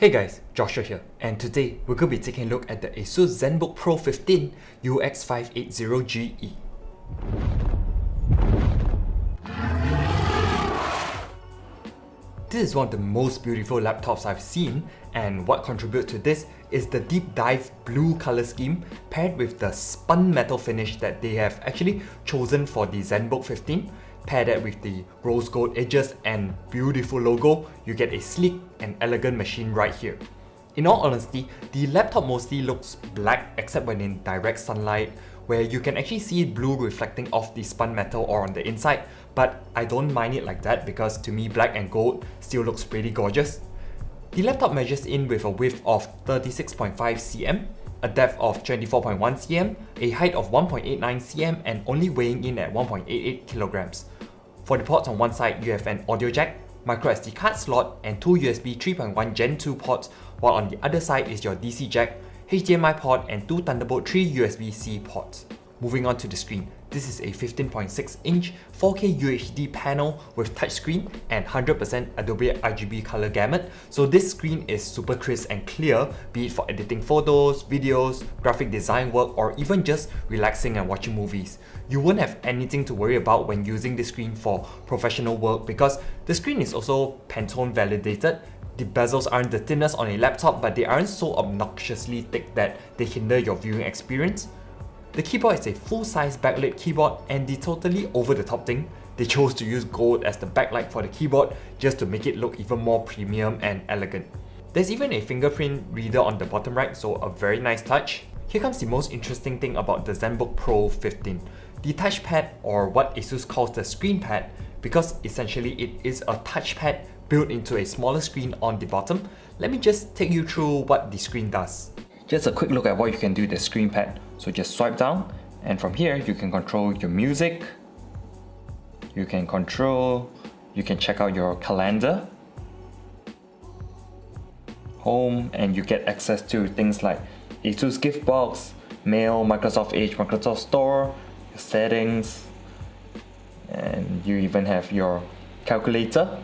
Hey guys, Joshua here, and today we're going to be taking a look at the ASUS Zenbook Pro 15 UX580GE. This is one of the most beautiful laptops I've seen, and what contributes to this is the deep dive blue color scheme paired with the spun metal finish that they have actually chosen for the Zenbook 15. Pair that with the rose gold edges and beautiful logo, you get a sleek and elegant machine right here. In all honesty, the laptop mostly looks black except when in direct sunlight, where you can actually see blue reflecting off the spun metal or on the inside, but I don't mind it like that because to me black and gold still looks pretty gorgeous. The laptop measures in with a width of 36.5 cm, a depth of 24.1 cm, a height of 1.89 cm and only weighing in at 1.88 kilograms. For the ports on one side, you have an audio jack, micro SD card slot and two USB 3.1 Gen 2 ports, while on the other side is your DC jack, HDMI port and two Thunderbolt 3 USB-C ports. Moving on to the screen, this is a 15.6-inch 4K UHD panel with touchscreen and 100% Adobe RGB color gamut, so this screen is super crisp and clear, be it for editing photos, videos, graphic design work or even just relaxing and watching movies. You won't have anything to worry about when using this screen for professional work because the screen is also Pantone validated. The bezels aren't the thinnest on a laptop, but they aren't so obnoxiously thick that they hinder your viewing experience. The keyboard is a full-size backlit keyboard, and the totally over-the-top thing, they chose to use gold as the backlight for the keyboard just to make it look even more premium and elegant. There's even a fingerprint reader on the bottom right, so a very nice touch. Here comes the most interesting thing about the Zenbook Pro 15. The touchpad, or what ASUS calls the Screenpad, because essentially it is a touchpad built into a smaller screen on the bottom. Let me just take you through what the screen does. Just a quick look at what you can do with the Screenpad. So just swipe down, and from here you can control your music, you can check out your calendar, home, and you get access to things like ASUS gift box, mail, Microsoft Edge, Microsoft Store, your settings, and you even have your calculator.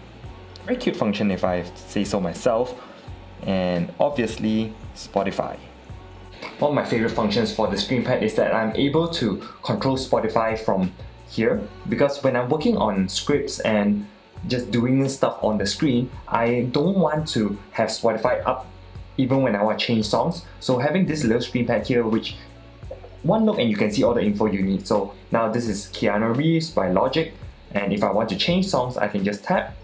Very cute function if I say so myself, and obviously Spotify. One of my favorite functions for the Screenpad is that I'm able to control Spotify from here, because when I'm working on scripts and just doing stuff on the screen, I don't want to have Spotify up even when I want to change songs. So having this little Screenpad here, which one look and you can see all the info you need. So now this is Keanu Reeves by Logic, and if I want to change songs, I can just tap,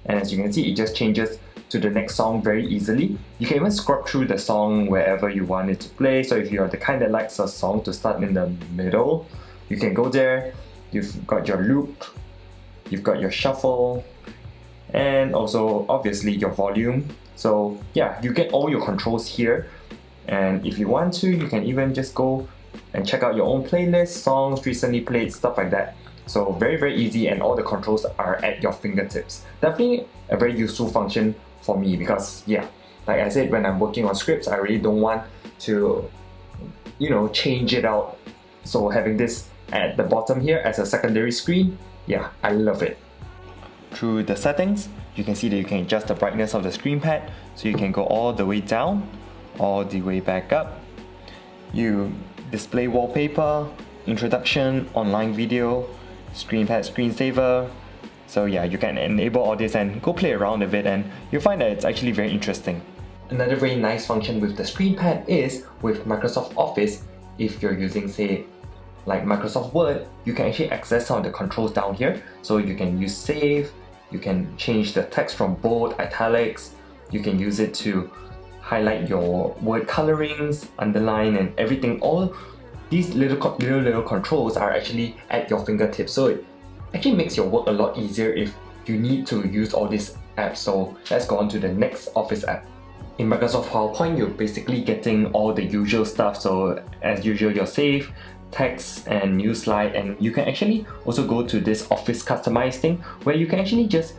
and as you can see, it just changes to the next song very easily. You can even scrub through the song wherever you want it to play. So if you're the kind that likes a song to start in the middle, you can go there. You've got your loop, you've got your shuffle, and also obviously your volume. So yeah, you get all your controls here, and if you want to, you can even just go and check out your own playlist, songs recently played, stuff like that. So very easy, and all the controls are at your fingertips. Definitely a very useful function for me because yeah, like I said, when I'm working on scripts, I really don't want to, change it out. So having this at the bottom here as a secondary screen, yeah, I love it. Through the settings, you can see that you can adjust the brightness of the Screenpad, so you can go all the way down, all the way back up. You display wallpaper, introduction, online video, Screenpad screensaver. So yeah, you can enable all this and go play around with it, and you'll find that it's actually very interesting. Another very nice function with the Screenpad is with Microsoft Office. If you're using, say, like Microsoft Word, you can actually access some of the controls down here. So you can use save, you can change the text from bold, italics, you can use it to highlight your word colorings, underline and everything. All these little controls are actually at your fingertips, so it actually makes your work a lot easier if you need to use all these apps. So let's go on to the next Office app. In Microsoft PowerPoint, you're basically getting all the usual stuff. So as usual, your save, text and new slide, and you can actually also go to this Office Customize thing where you can actually just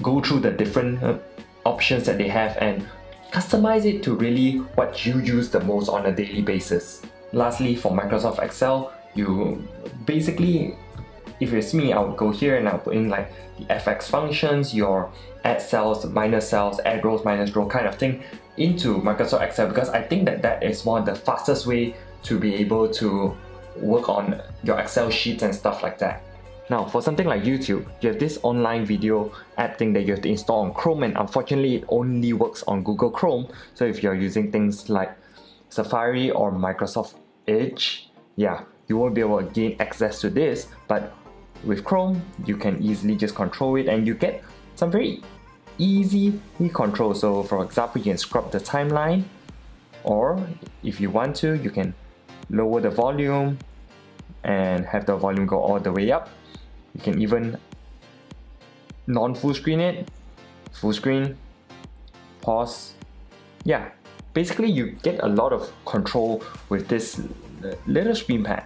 go through the different options that they have and customize it to really what you use the most on a daily basis. Lastly, for Microsoft Excel, you basically, if it's me, I would go here and I'll put in like the FX functions, your add cells, minus cells, add rows, minus row kind of thing into Microsoft Excel, because I think that that is one of the fastest way to be able to work on your Excel sheets and stuff like that. Now, for something like YouTube, you have this online video app thing that you have to install on Chrome, and unfortunately it only works on Google Chrome. So if you're using things like Safari or Microsoft Edge, yeah, you won't be able to gain access to this, but with Chrome, you can easily just control it and you get some very easy control. So for example, you can scrub the timeline, or if you want to, you can lower the volume and have the volume go all the way up. You can even non-full screen it, full screen, pause. Yeah, basically you get a lot of control with this little Screenpad.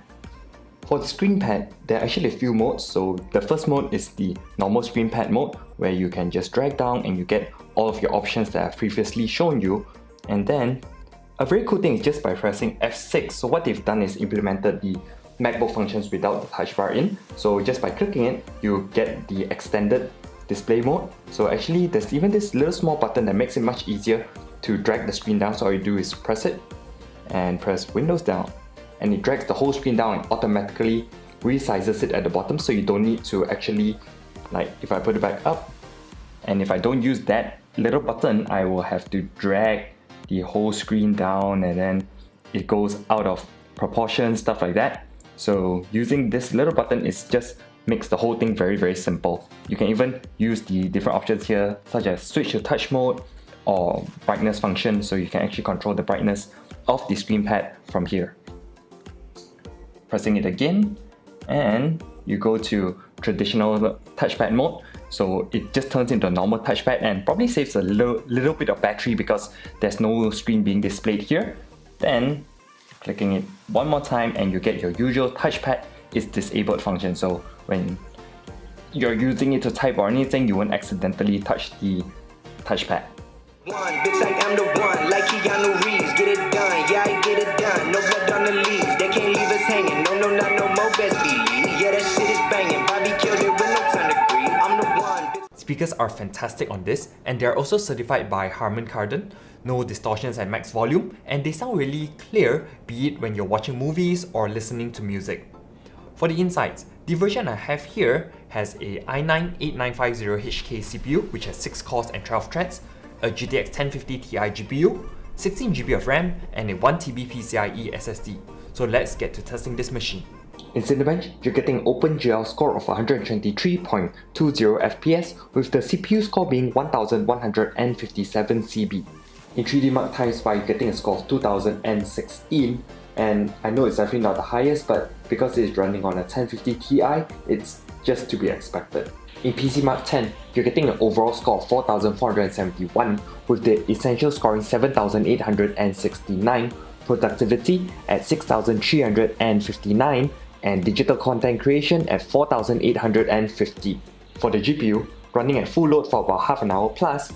For the Screenpad, there are actually a few modes. So the first mode is the normal Screenpad mode, where you can just drag down and you get all of your options that I've previously shown you. And then a very cool thing is just by pressing F6. So what they've done is implemented the MacBook functions without the touch bar in. So just by clicking it, you get the extended display mode. So actually there's even this little small button that makes it much easier to drag the screen down. So all you do is press it and press Windows down, and it drags the whole screen down and automatically resizes it at the bottom, so you don't need to actually, like if I put it back up and if I don't use that little button, I will have to drag the whole screen down and then it goes out of proportion, stuff like that. So using this little button is just makes the whole thing very simple. You can even use the different options here, such as switch to touch mode or brightness function, so you can actually control the brightness of the Screenpad from here. Pressing it again, and you go to traditional touchpad mode. So it just turns into a normal touchpad and probably saves a little bit of battery because there's no screen being displayed here. Then clicking it one more time and you get your usual touchpad is disabled function. So when you're using it to type or anything, you won't accidentally touch the touchpad. Bitch, like I'm the one, like Keanu Reeves, get it done, yeah, I get it done, no blood on the leaves, they can't leave us hanging, no, not no more, best believe, yeah, that shit is banging, Bobby killed it with no time to grieve, I'm the one. Speakers are fantastic on this, and they're also certified by Harman Kardon, no distortions at max volume, and they sound really clear, be it when you're watching movies or listening to music. For the insights, the version I have here has a i9-8950HK CPU, which has 6 cores and 12 threads, a GTX 1050 Ti GPU, 16GB of RAM, and a 1TB PCIe SSD. So let's get to testing this machine. In Cinebench, you're getting an OpenGL score of 123.20 FPS, with the CPU score being 1157 CB. In 3D Mark TimeSpy, you're getting a score of 2016, and I know it's definitely not the highest, but because it's running on a 1050 Ti, it's just to be expected. In PC Mark 10, you're getting an overall score of 4471, with the Essential scoring 7869, Productivity at 6359, and Digital Content Creation at 4850. For the GPU, running at full load for about half an hour plus,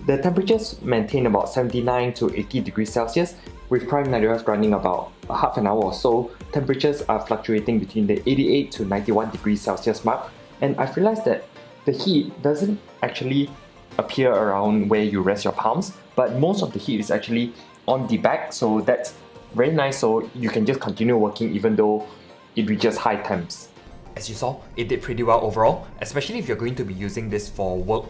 the temperatures maintain about 79 to 80 degrees Celsius, with Prime 95 running about a half an hour or so. Temperatures are fluctuating between the 88 to 91 degrees Celsius mark, and I've realized that the heat doesn't actually appear around where you rest your palms, but most of the heat is actually on the back, so that's very nice, so you can just continue working even though it reaches high temps. As you saw, it did pretty well overall, especially if you're going to be using this for work.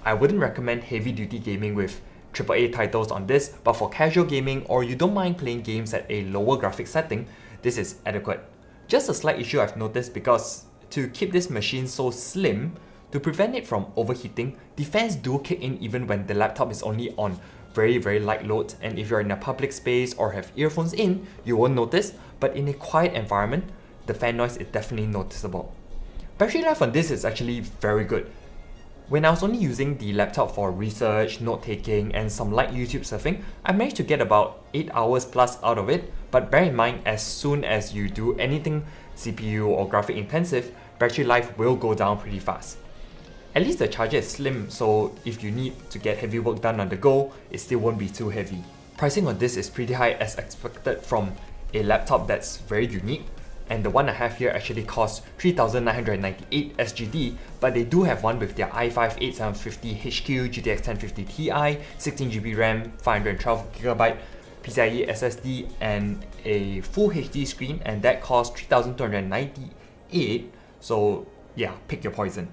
I wouldn't recommend heavy duty gaming with AAA titles on this, but for casual gaming or you don't mind playing games at a lower graphics setting, this is adequate. Just a slight issue I've noticed, because to keep this machine so slim, to prevent it from overheating, the fans do kick in even when the laptop is only on very light load, and if you're in a public space or have earphones in, you won't notice, but in a quiet environment, the fan noise is definitely noticeable. Battery life on this is actually very good. When I was only using the laptop for research, note-taking, and some light YouTube surfing, I managed to get about 8 hours plus out of it, but bear in mind, as soon as you do anything CPU or graphic intensive, battery life will go down pretty fast. At least the charger is slim, so if you need to get heavy work done on the go, it still won't be too heavy. Pricing on this is pretty high as expected from a laptop that's very unique. and the one I have here actually costs 3,998 SGD, but they do have one with their i5-8750HQ, GTX 1050 Ti, 16GB RAM, 512GB PCIe SSD, and a full HD screen, and that costs 3,298. So yeah, pick your poison.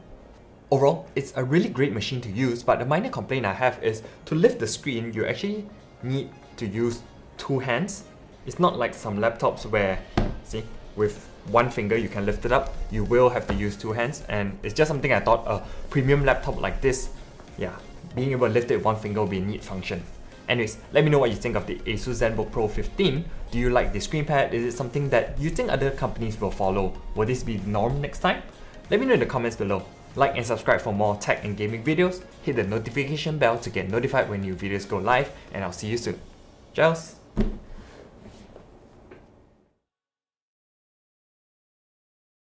Overall, it's a really great machine to use, but the minor complaint I have is to lift the screen, you actually need to use two hands. It's not like some laptops where, see, with one finger you can lift it up. You will have to use two hands, and it's just something I thought a premium laptop like this, yeah, being able to lift it with one finger will be a neat function. Anyways, let me know what you think of the ASUS Zenbook Pro 15. Do you like the Screenpad? Is it something that you think other companies will follow? Will this be the norm next time? Let me know in the comments below. Like and subscribe for more tech and gaming videos. Hit the notification bell to get notified when new videos go live, and I'll see you soon. Ciao!